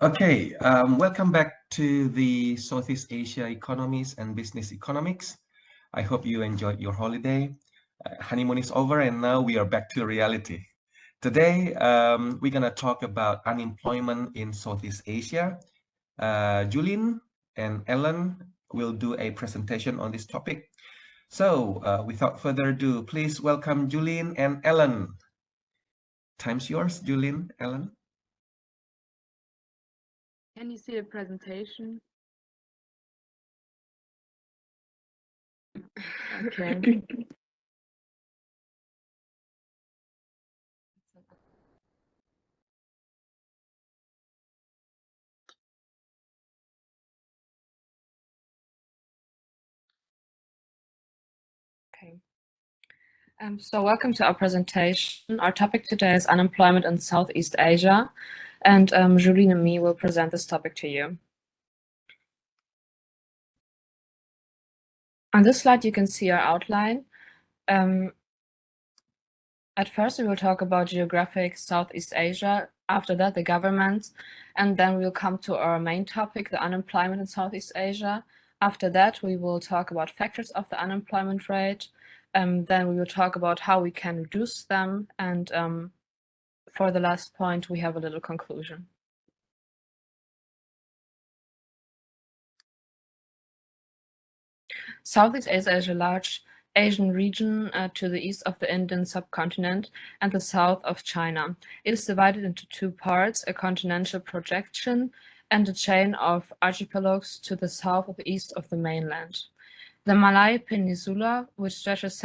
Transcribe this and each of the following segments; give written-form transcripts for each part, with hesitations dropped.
Okay, welcome back to the Southeast Asia Economies and Business Economics. I hope you enjoyed your holiday. Honeymoon is over and now we are back to reality. Today, we're going to talk about unemployment in Southeast Asia. Julien and Ellen will do a presentation on this topic. So, without further ado, please welcome Julien and Ellen. Time's yours, Julien, Ellen. Can you see the presentation? Okay. Okay. So welcome to our presentation. Our topic today is unemployment in Southeast Asia, and Julien and me will present this topic to you. On this slide, you can see our outline. At first, we will talk about geographic Southeast Asia, after that, the government, and then we'll come to our main topic, the unemployment in Southeast Asia. After that, we will talk about factors of the unemployment rate, then we will talk about how we can reduce them, and for the last point, we have a little conclusion. Southeast Asia is a large Asian region to the east of the Indian subcontinent and the south of China. It is divided into two parts, a continental projection and a chain of archipelagos to the south and east of the mainland. The Malay Peninsula, which stretches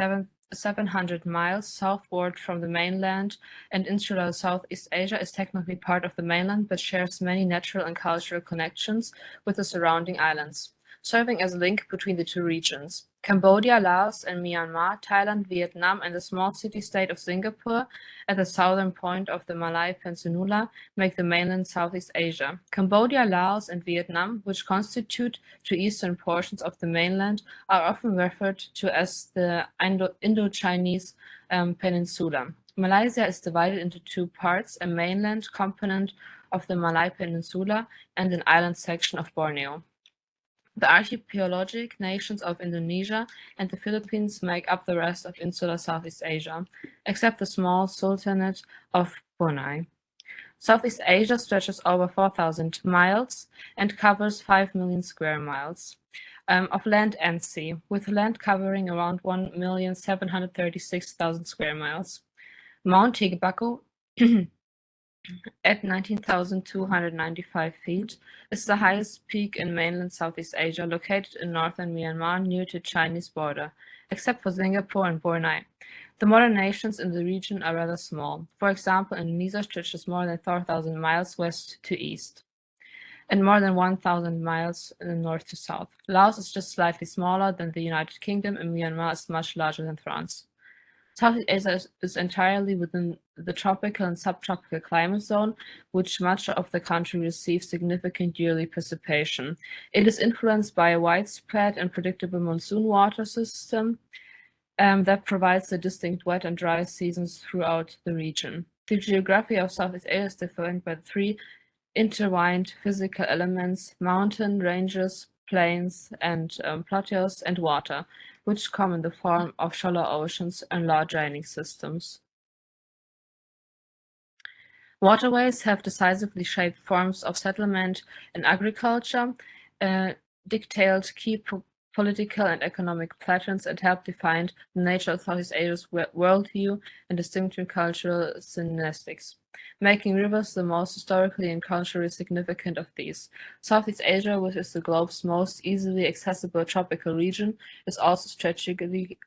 700 miles southward from the mainland and insular Southeast Asia, is technically part of the mainland but shares many natural and cultural connections with the surrounding islands, serving as a link between the two regions. Cambodia, Laos, and Myanmar, Thailand, Vietnam, and the small city-state of Singapore at the southern point of the Malay Peninsula make the mainland Southeast Asia. Cambodia, Laos, and Vietnam, which constitute the eastern portions of the mainland, are often referred to as the Indo-Chinese Peninsula. Malaysia is divided into two parts, a mainland component of the Malay Peninsula and an island section of Borneo. The archipelagic nations of Indonesia and the Philippines make up the rest of insular Southeast Asia, except the small Sultanate of Brunei. Southeast Asia stretches over 4,000 miles and covers 5 million square miles of land and sea, with land covering around 1,736,000 square miles. Mount Tegebaco at 19,295 feet, is the highest peak in mainland Southeast Asia, located in northern Myanmar near the Chinese border, except for Singapore and Brunei. The modern nations in the region are rather small. For example, Indonesia stretches more than 4,000 miles west to east and more than 1,000 miles north to south. Laos is just slightly smaller than the United Kingdom, and Myanmar is much larger than France. Southeast Asia is entirely within the tropical and subtropical climate zone, which much of the country receives significant yearly precipitation. It is influenced by a widespread and predictable monsoon water system that provides the distinct wet and dry seasons throughout the region. The geography of Southeast Asia is defined by three intertwined physical elements: mountain ranges, plains, and plateaus, and water, which come in the form of shallow oceans and large draining systems. Waterways have decisively shaped forms of settlement and agriculture, dictated key political and economic patterns, and helped define the nature of Southeast Asia's worldview and distinctive cultural synestics, making rivers the most historically and culturally significant of these. Southeast Asia, which is the globe's most easily accessible tropical region, is also strategically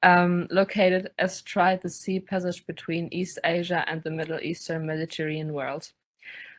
located astride the sea passage between East Asia and the Middle Eastern Mediterranean world.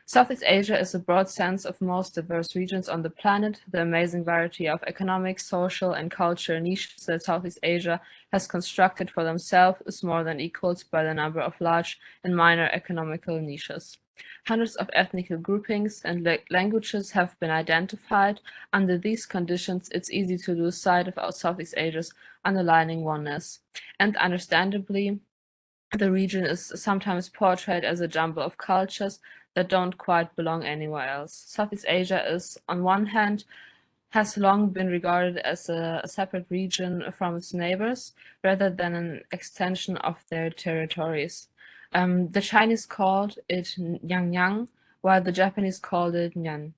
Southeast Asia is a broad sense of most diverse regions on the planet. The amazing variety of economic, social, and cultural niches that Southeast Asia has constructed for themselves is more than equaled by the number of large and minor economical niches. Hundreds of ethnic groupings and languages have been identified. Under these conditions, it's easy to lose sight of Southeast Asia's underlying oneness. And understandably, The region is sometimes portrayed as a jumble of cultures that don't quite belong anywhere else. Southeast Asia is, on one hand, has long been regarded as a separate region from its neighbors, rather than an extension of their territories. The Chinese called it Nyang, while the Japanese called it Nyan,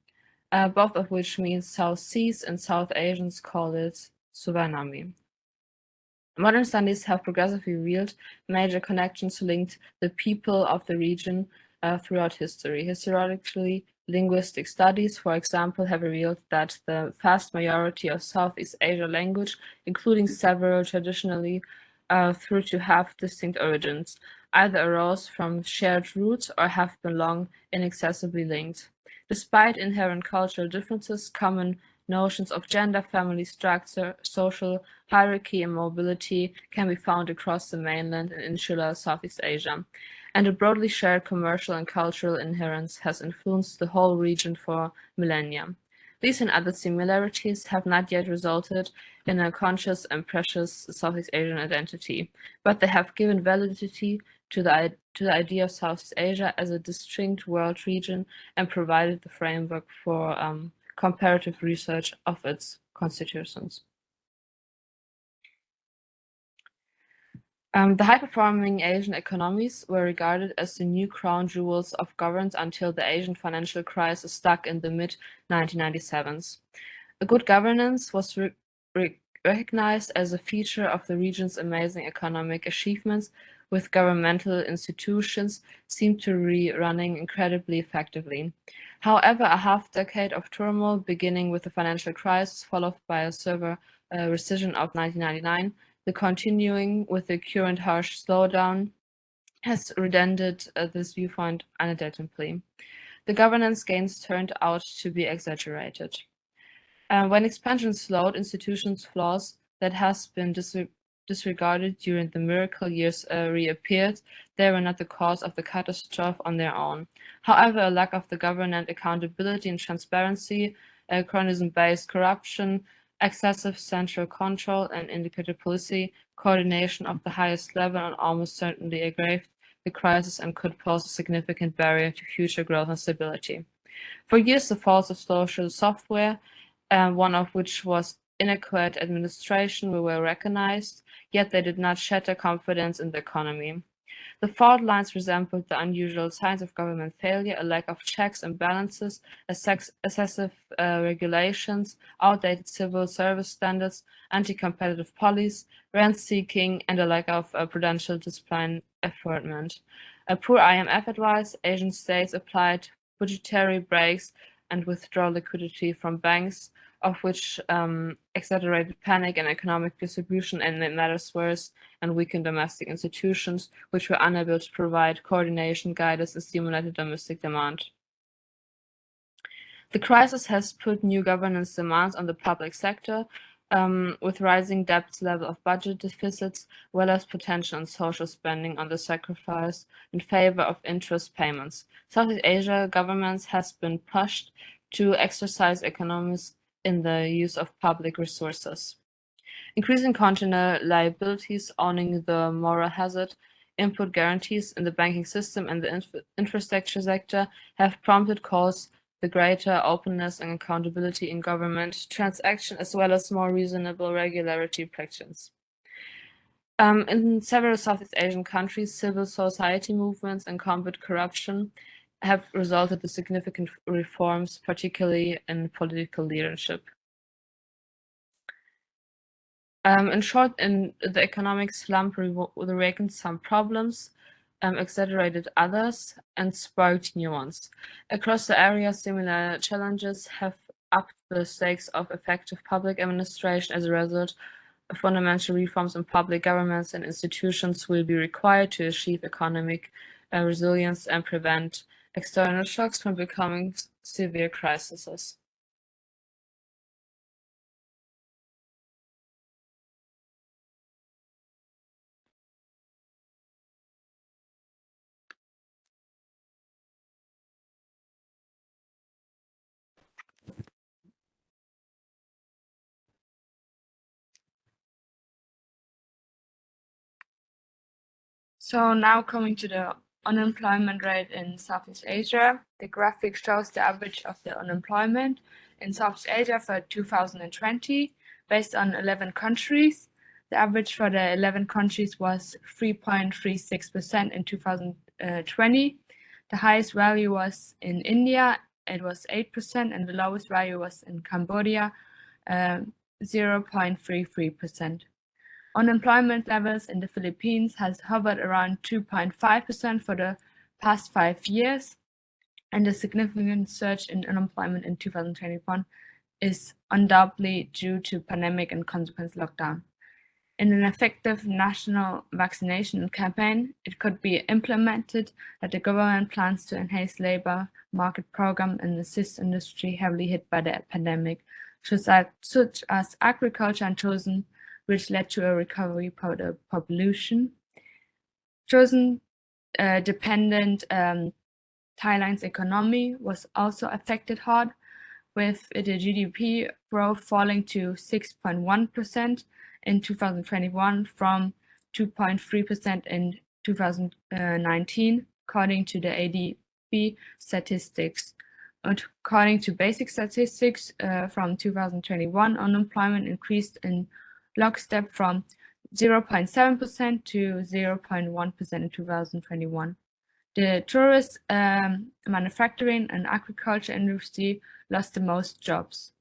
both of which means South Seas, and South Asians call it Suvarnami. Modern studies have progressively revealed major connections linked the people of the region throughout history. Historically, linguistic studies, for example, have revealed that the vast majority of Southeast Asia language, including several traditionally through to have distinct origins, either arose from shared roots or have been long inaccessibly linked. Despite inherent cultural differences, common notions of gender, family structure, social hierarchy, and mobility can be found across the mainland and insular Southeast Asia, and a broadly shared commercial and cultural inherence has influenced the whole region for millennia. These and other similarities have not yet resulted in a conscious and precious Southeast Asian identity, but they have given validity to the idea of Southeast Asia as a distinct world region and provided the framework for comparative research of its constitutions. The high-performing Asian economies were regarded as the new crown jewels of governance until the Asian financial crisis struck in the mid-1997s. Good governance was recognized as a feature of the region's amazing economic achievements, with governmental institutions seem to be running incredibly effectively. However, a half-decade of turmoil, beginning with the financial crisis, followed by a severe recession of 1999, the continuing with the current harsh slowdown, has rendered this viewpoint unadoptably. The governance gains turned out to be exaggerated. When expansion slowed, institutions' flaws that has been disregarded during the miracle years reappeared. They were not the cause of the catastrophe on their own. However, a lack of the government accountability and transparency, chronism-based corruption, excessive central control, and indicator policy coordination of the highest level and almost certainly aggraved the crisis and could pose a significant barrier to future growth and stability. For years, the faults of social software, one of which was inadequate administration, were well recognized, yet they did not shatter confidence in the economy. The fault lines resembled the unusual signs of government failure: a lack of checks and balances, excessive regulations, outdated civil service standards, anti-competitive policies, rent-seeking, and a lack of prudential discipline enforcement. A poor IMF advice, Asian states applied budgetary brakes and withdraw liquidity from banks, of which exaggerated panic and economic distribution and made matters worse, and weakened domestic institutions, which were unable to provide coordination, guidance, and stimulated domestic demand. The crisis has put new governance demands on the public sector, with rising debt level of budget deficits, well as potential and social spending on the sacrifice in favor of interest payments. Southeast Asia governments has been pushed to exercise economies in the use of public resources. Increasing container liabilities, owning the moral hazard, input guarantees in the banking system and the infrastructure sector have prompted calls the greater openness and accountability in government transaction, as well as more reasonable regulatory practices. In several Southeast Asian countries, civil society movements and combat corruption have resulted in significant reforms, particularly in political leadership. In short, in the economic slump awakened some problems, exaggerated others, and sparked new ones. Across the area, similar challenges have upped the stakes of effective public administration. As a result, fundamental reforms in public governments and institutions will be required to achieve economic resilience and prevent external shocks from becoming severe crises. So now coming to the unemployment rate in Southeast Asia, the graphic shows the average of the unemployment in Southeast Asia for 2020 based on 11 countries. The average for the 11 countries was 3.36% in 2020. The highest value was in India, it was 8%, and the lowest value was in Cambodia, 0.33%. Unemployment levels in the Philippines has hovered around 2.5% for the past 5 years, and the significant surge in unemployment in 2021 is undoubtedly due to pandemic and consequent lockdown. In an effective national vaccination campaign, it could be implemented that the government plans to enhance labor market program and assist industry heavily hit by the pandemic, such as agriculture and tourism, which led to a recovery for the population. Tourism dependent Thailand's economy was also affected hard, with the GDP growth falling to 6.1% in 2021 from 2.3% in 2019, according to the ADB statistics. According to basic statistics from 2021, unemployment increased in lockstep from 0.7% to 0.1% in 2021. The tourist, manufacturing, and agriculture industry lost the most jobs.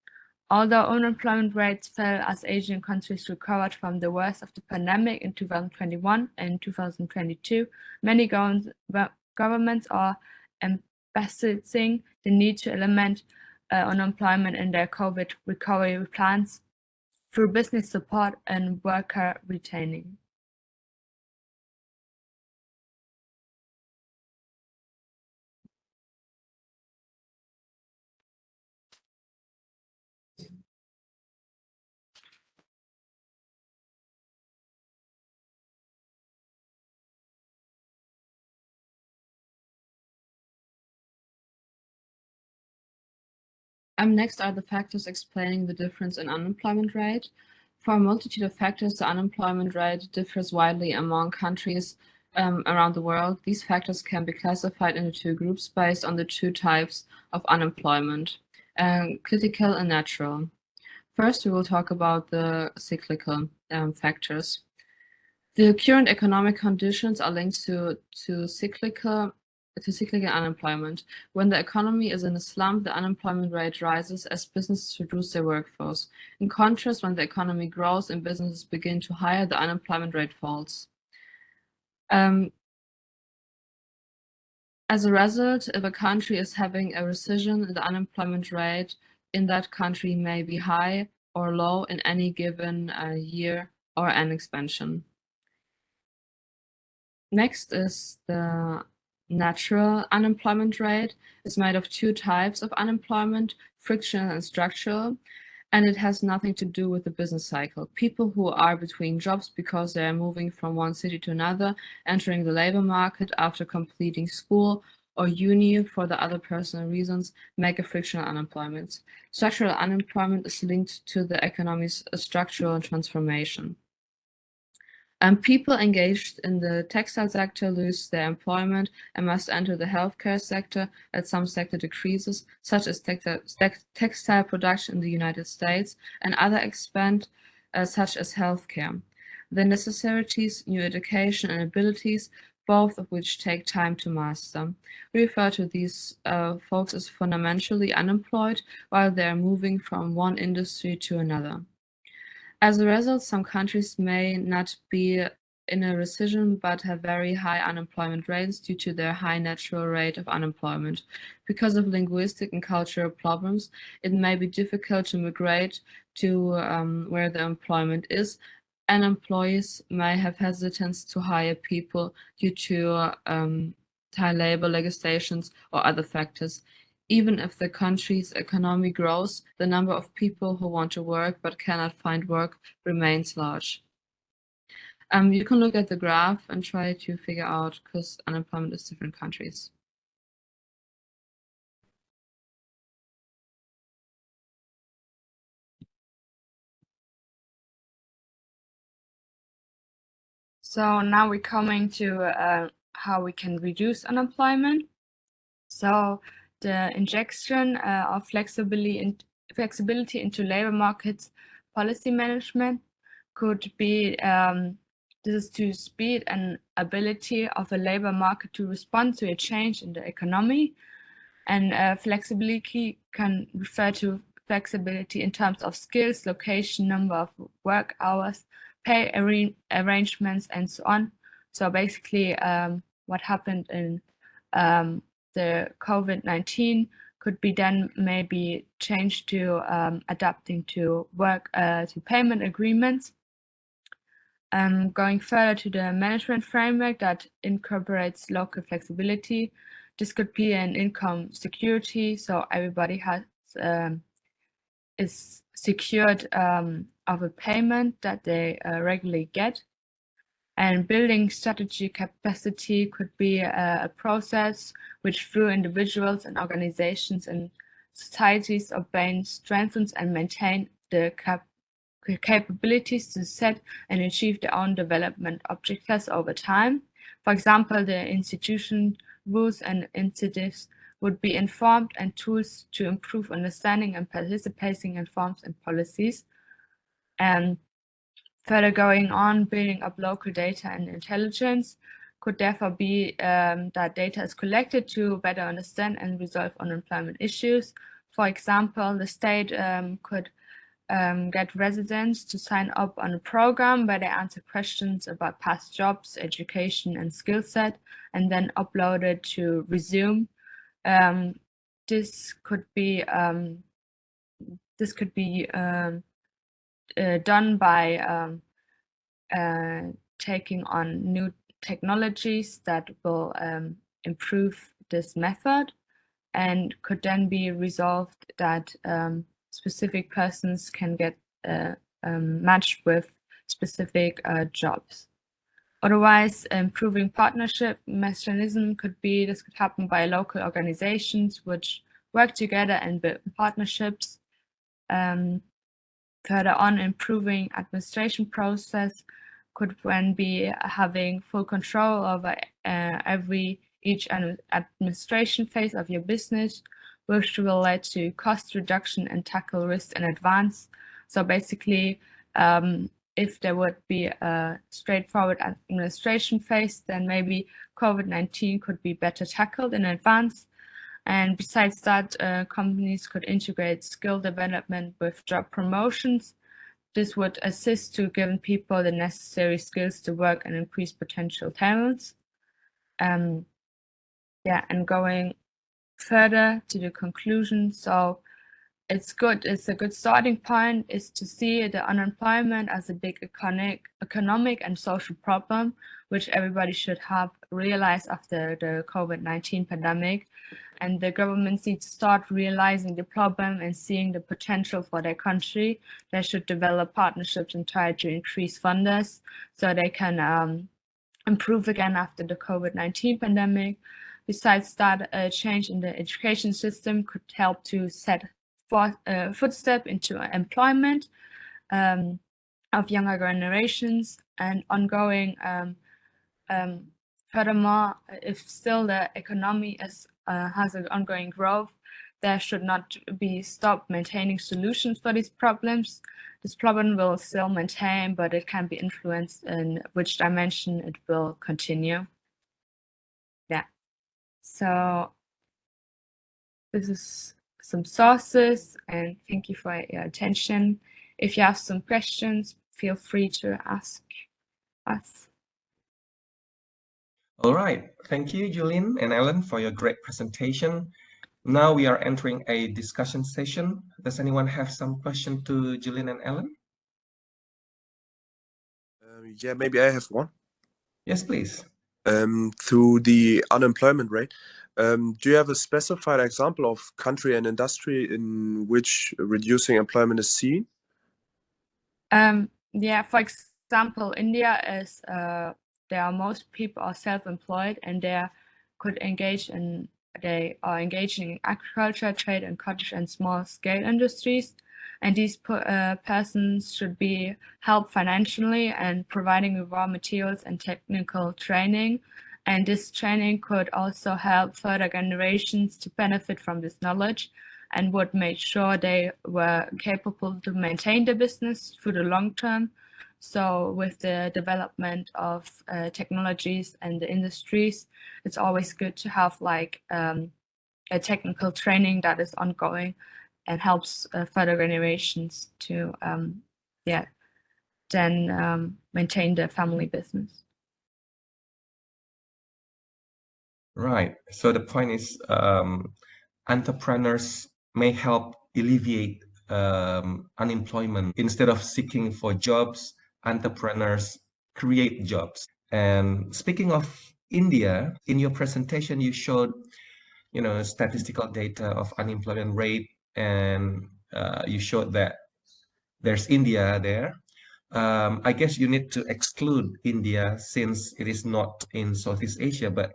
Although unemployment rates fell as Asian countries recovered from the worst of the pandemic in 2021 and 2022, many governments are emphasizing the need to eliminate unemployment in their COVID recovery plans through business support and worker retaining. Next are the factors explaining the difference in unemployment rate. For a multitude of factors, the unemployment rate differs widely among countries around the world. These factors can be classified into two groups based on the two types of unemployment, critical and natural. First, we will talk about the cyclical factors. The current economic conditions are linked to cyclical unemployment. When the economy is in a slump, the unemployment rate rises as businesses reduce their workforce. In contrast, when the economy grows and businesses begin to hire, the unemployment rate falls. As a result, if a country is having a recession, the unemployment rate in that country may be high or low in any given year or an expansion. Next is the natural unemployment rate. It's made of two types of unemployment, frictional and structural, and it has nothing to do with the business cycle. People who are between jobs because they are moving from one city to another, entering the labor market after completing school or uni for the other personal reasons, make a frictional unemployment. Structural unemployment is linked to the economy's structural transformation. People engaged in the textile sector lose their employment and must enter the healthcare sector as some sector decreases, such as textile production in the United States, and other expand, such as healthcare. The necessities, new education, and abilities, both of which take time to master. We refer to these folks as fundamentally unemployed while they are moving from one industry to another. As a result, some countries may not be in a recession but have very high unemployment rates due to their high natural rate of unemployment. Because of linguistic and cultural problems, it may be difficult to migrate to where the employment is, and employees may have hesitance to hire people due to Thai labor legislations or other factors. Even if the country's economy grows, the number of people who want to work but cannot find work remains large. You can look at the graph and try to figure out because unemployment is different countries. So now we're coming to how we can reduce unemployment. So the injection of flexibility into labor markets policy management could be this is to speed and ability of a labor market to respond to a change in the economy. And flexibility can refer to flexibility in terms of skills, location, number of work hours, pay arrangements, and so on. So basically, what happened in the COVID-19 could be then maybe changed to adapting to work to payment agreements. Going further to the management framework that incorporates local flexibility, this could be an income security, so everybody has is secured of a payment that they regularly get. And building strategy capacity could be a process which through individuals and organizations and societies obtain, strengthens and maintain the capabilities to set and achieve their own development objectives over time. For example, the institution rules and incentives would be informed and tools to improve understanding and participating in forms and policies. And further going on, building up local data and intelligence could therefore be that data is collected to better understand and resolve unemployment issues. For example, the state could get residents to sign up on a program where they answer questions about past jobs, education, and skill set, and then upload it to Resume. This could be done by taking on new technologies that will improve this method, and could then be resolved that specific persons can get matched with specific jobs. Otherwise, improving partnership mechanism could happen by local organizations which work together and build partnerships. Further on, improving administration process could then be having full control over each administration phase of your business, which will lead to cost reduction and tackle risk in advance. So basically, if there would be a straightforward administration phase, then maybe COVID-19 could be better tackled in advance. And besides that, companies could integrate skill development with job promotions. This would assist to giving people the necessary skills to work and increase potential talents. And going further to the conclusion. So it's a good starting point is to see the unemployment as a big economic and social problem, which everybody should have realized after the COVID-19 pandemic. And the governments need to start realizing the problem and seeing the potential for their country. They should develop partnerships and try to increase funders so they can improve again after the COVID-19 pandemic. Besides that, a change in the education system could help to set footstep into employment of younger generations and ongoing. Furthermore, if still the economy has an ongoing growth, there should not be stopped maintaining solutions for these problems. This problem will still maintain, but it can be influenced in which dimension it will continue. Yeah. So this is some sources, and thank you for your attention. If you have some questions, feel free to ask us. All right. Thank you, Julian and Ellen, for your great presentation. Now we are entering a discussion session. Does anyone have some question to Julian and Ellen? Yeah, maybe I have one. Yes, please. Through the unemployment rate, do you have a specified example of country and industry in which reducing employment is seen? Yeah, for example, India is most people are self-employed and they are engaging in agriculture, trade, and cottage and small-scale industries. and these persons should be helped financially and providing raw materials and technical training. And this training could also help further generations to benefit from this knowledge and would make sure they were capable to maintain the business for the long term. So with the development of technologies and the industries, it's always good to have like a technical training that is ongoing and helps further generations to then maintain their family business. Right. So the point is entrepreneurs may help alleviate unemployment. Instead of seeking for jobs, entrepreneurs create jobs. And speaking of India, in your presentation, you showed, statistical data of unemployment rate, and you showed that there's India there. I guess you need to exclude India since it is not in Southeast Asia, but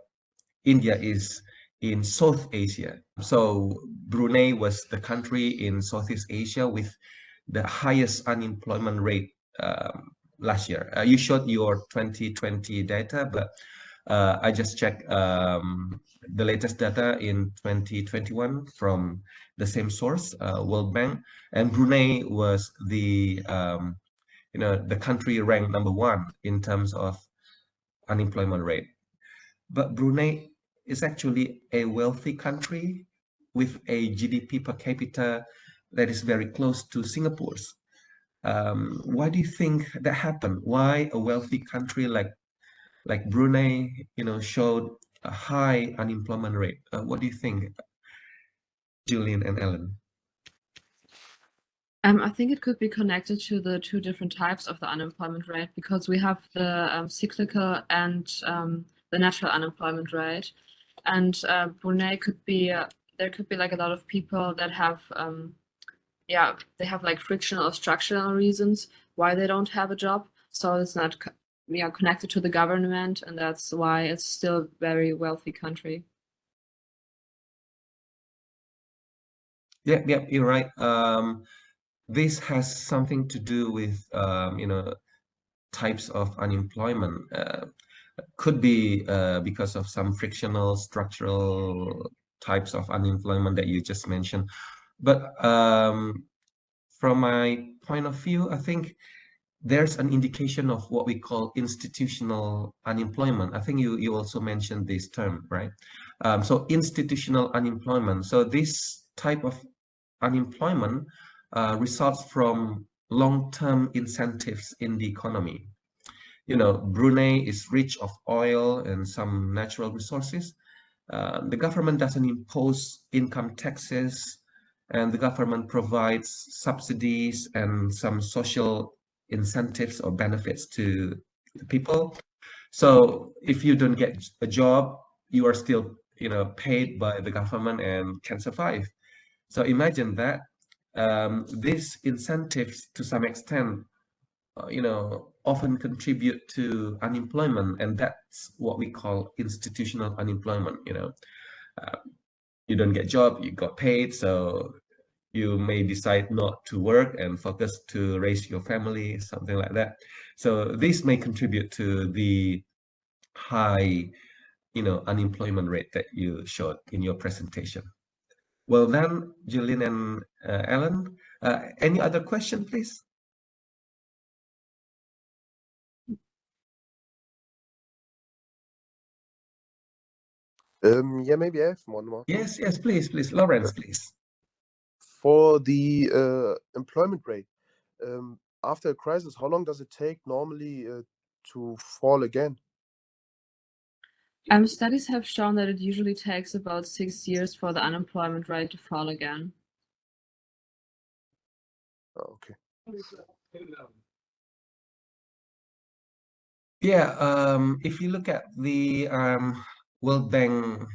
India is in South Asia. So Brunei was the country in Southeast Asia with the highest unemployment rate last year. You showed your 2020 data, but I just checked the latest data in 2021 from the same source, World Bank, and Brunei was the the country ranked #1 in terms of unemployment rate. But Brunei is actually a wealthy country with a GDP per capita that is very close to Singapore's. Why do you think that happened? Why a wealthy country like Brunei, showed a high unemployment rate? What do you think, Julian and Ellen? I think it could be connected to the two different types of the unemployment rate, because we have the cyclical and the natural unemployment rate. And Brunei could be, there could be like a lot of people that have, they have like frictional or structural reasons why they don't have a job. So it's not connected to the government, and that's why it's still a very wealthy country. Yeah, you're right. This has something to do with types of unemployment. Could be because of some frictional structural types of unemployment that you just mentioned. But from my point of view, I think there's an indication of what we call institutional unemployment. I think you also mentioned this term, right? So institutional unemployment. So this type of unemployment results from long-term incentives in the economy. Brunei is rich of oil and some natural resources. The government doesn't impose income taxes, and the government provides subsidies and some social incentives or benefits to the people. So if you don't get a job, you are still, paid by the government and can survive. So imagine that these incentives, to some extent, often contribute to unemployment, and that's what we call institutional unemployment. You don't get job, you got paid, so you may decide not to work and focus to raise your family, something like that. So this may contribute to the high, unemployment rate that you showed in your presentation. Well then, Julian and Ellen, any other question, please? Yeah, maybe I have one more. Yes, please, Lawrence, please. For the employment rate, after a crisis, how long does it take normally to fall again? Studies have shown that it usually takes about 6 years for the unemployment rate to fall again. Oh, okay. Yeah, if you look at the World Bank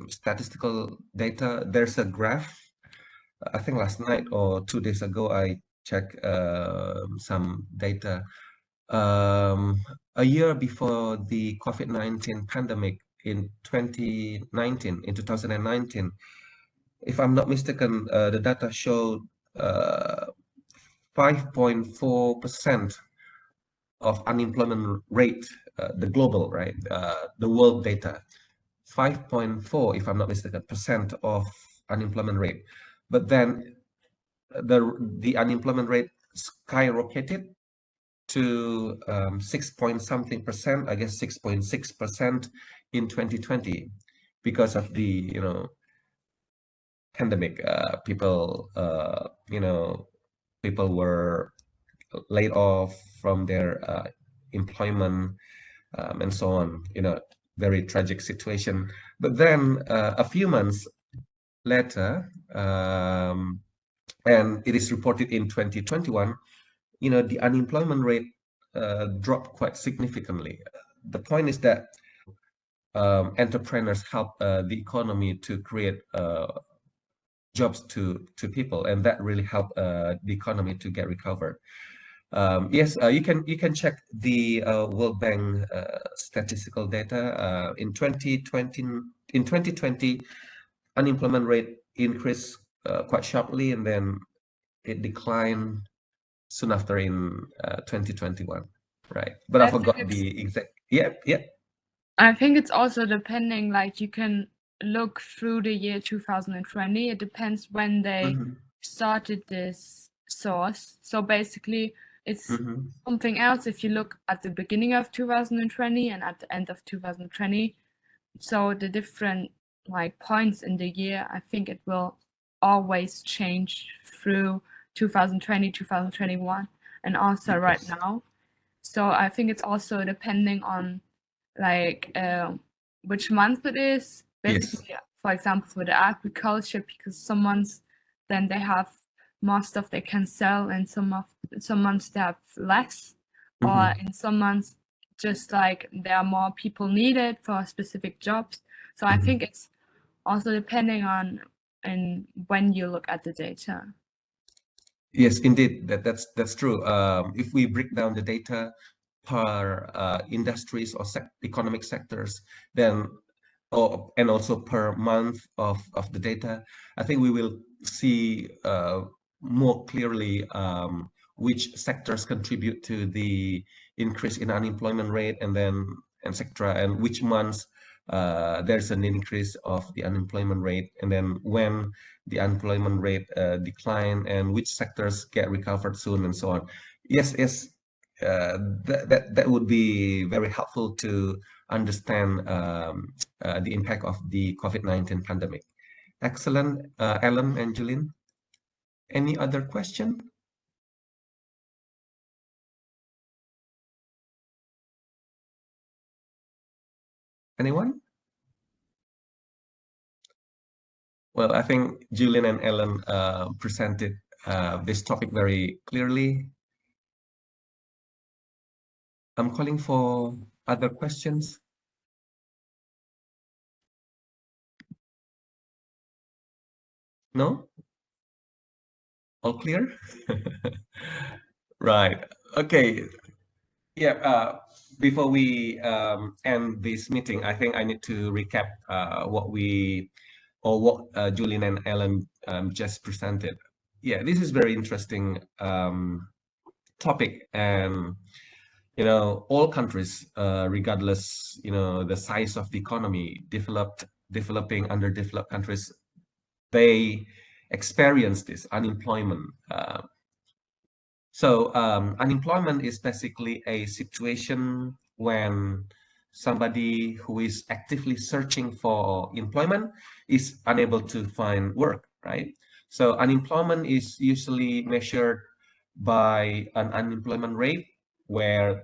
statistical data, there's a graph. I think last night or 2 days ago, I checked some data. A year before the COVID-19 pandemic in 2019, if I'm not mistaken, the data showed 5.4% of unemployment rate, the global, right, the world data, 5.4, if I'm not mistaken, percent of unemployment rate. But then the unemployment rate skyrocketed to 6 point something percent, I guess 6.6% in 2020 because of the pandemic. People people were laid off from their employment, and so on. Very tragic situation. But then a few months later, and it is reported in 2021, the unemployment rate dropped quite significantly. The point is that entrepreneurs help the economy to create jobs to people, and that really helped the economy to get recovered. Yes, you can check the World Bank statistical data. In 2020, unemployment rate increased quite sharply, and then it declined soon after in 2021, right? But I forgot the exact. Yeah. I think it's also depending, like you can look through the year 2020. It depends when they started this source. So basically, it's something else if you look at the beginning of 2020 and at the end of 2020. So the different points in the year, I think it will always change through 2020, 2021, and also right now. So I think it's also depending on which month it is. Basically, for example, for the agriculture, because some months then they have more stuff they can sell, and some months they have less, or in some months just there are more people needed for specific jobs. So I think it's also depending on and when you look at the data. Yes, indeed, that's true. If we break down the data per industries or economic sectors, then and also per month of the data, I think we will see more clearly which sectors contribute to the increase in unemployment rate, and then etc., and which months there's an increase of the unemployment rate, and then when the unemployment rate decline, and which sectors get recovered soon, and so on. Yes, that would be very helpful to understand the impact of the COVID-19 pandemic. Excellent, Alan and Julian. Any other question? Anyone? Well, I think Julian and Alan presented this topic very clearly. I'm calling for other questions. No? All clear? Right. Okay. Yeah. Before we end this meeting, I think I need to recap what Julian and Alan just presented. Yeah, this is very interesting topic, and all countries, regardless the size of the economy, developing, underdeveloped countries, they experience this unemployment. So unemployment is basically a situation when somebody who is actively searching for employment is unable to find work, right? So unemployment is usually measured by an unemployment rate, where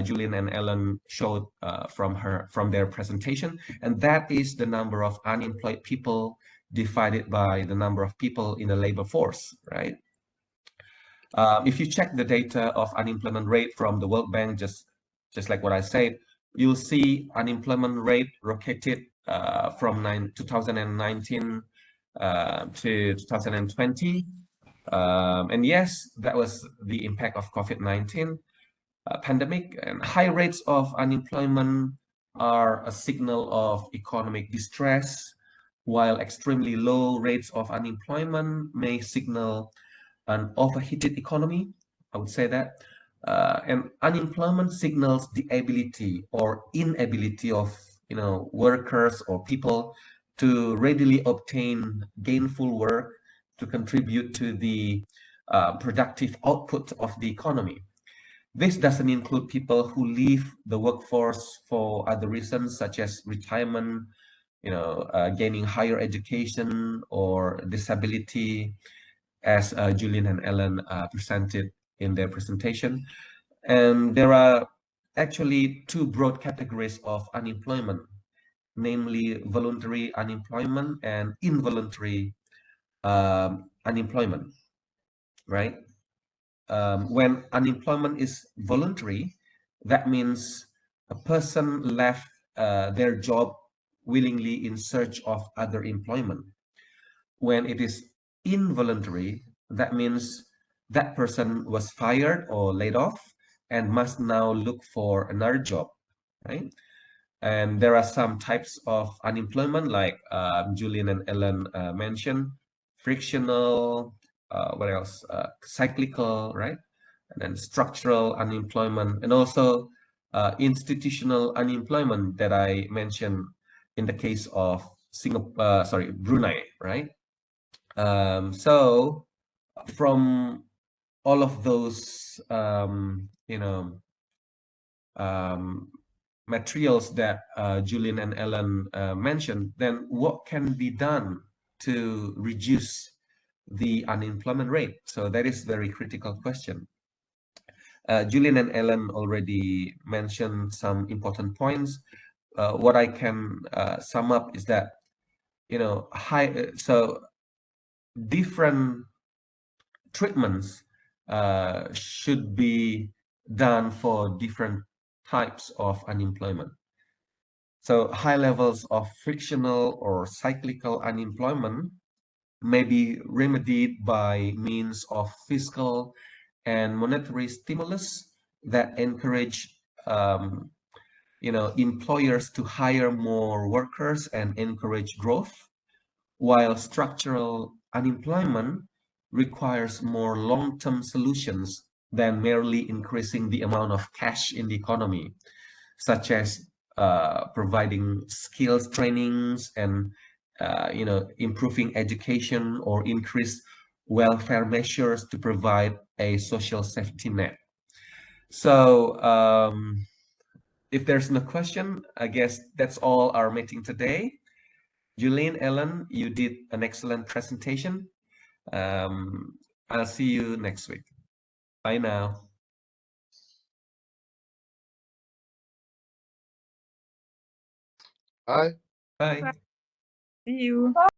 Julian and Ellen showed from their presentation, and that is the number of unemployed people divided by the number of people in the labor force, right? If you check the data of unemployment rate from the World Bank, just like what I said, you'll see unemployment rate rocketed from 2019 to 2020. And yes, that was the impact of COVID-19 pandemic. And high rates of unemployment are a signal of economic distress, while extremely low rates of unemployment may signal an overheated economy, I would say that. And unemployment signals the ability or inability of workers or people to readily obtain gainful work to contribute to the productive output of the economy. This doesn't include people who leave the workforce for other reasons, such as retirement, gaining higher education or disability, as Julian and Ellen presented in their presentation. And there are actually two broad categories of unemployment, namely voluntary unemployment and involuntary unemployment, right? When unemployment is voluntary, that means a person left their job willingly in search of other employment. When it is involuntary, that means that person was fired or laid off and must now look for another job, right? And there are some types of unemployment, like Julian and Ellen mentioned: frictional, what else? Cyclical, right? And then structural unemployment, and also institutional unemployment that I mentioned in the case of Brunei, right? So from all of those, materials that Julian and Ellen mentioned, then what can be done to reduce the unemployment rate? So that is a very critical question. Julian and Ellen already mentioned some important points. What I can sum up is that, different treatments should be done for different types of unemployment. So high levels of frictional or cyclical unemployment may be remedied by means of fiscal and monetary stimulus that encourage employers to hire more workers and encourage growth, while structural unemployment requires more long-term solutions than merely increasing the amount of cash in the economy, such as providing skills trainings and improving education or increased welfare measures to provide a social safety net. So if there's no question, I guess that's all our meeting today. Julian, Ellen, you did an excellent presentation. I'll see you next week. Bye now. Bye. Bye. See you.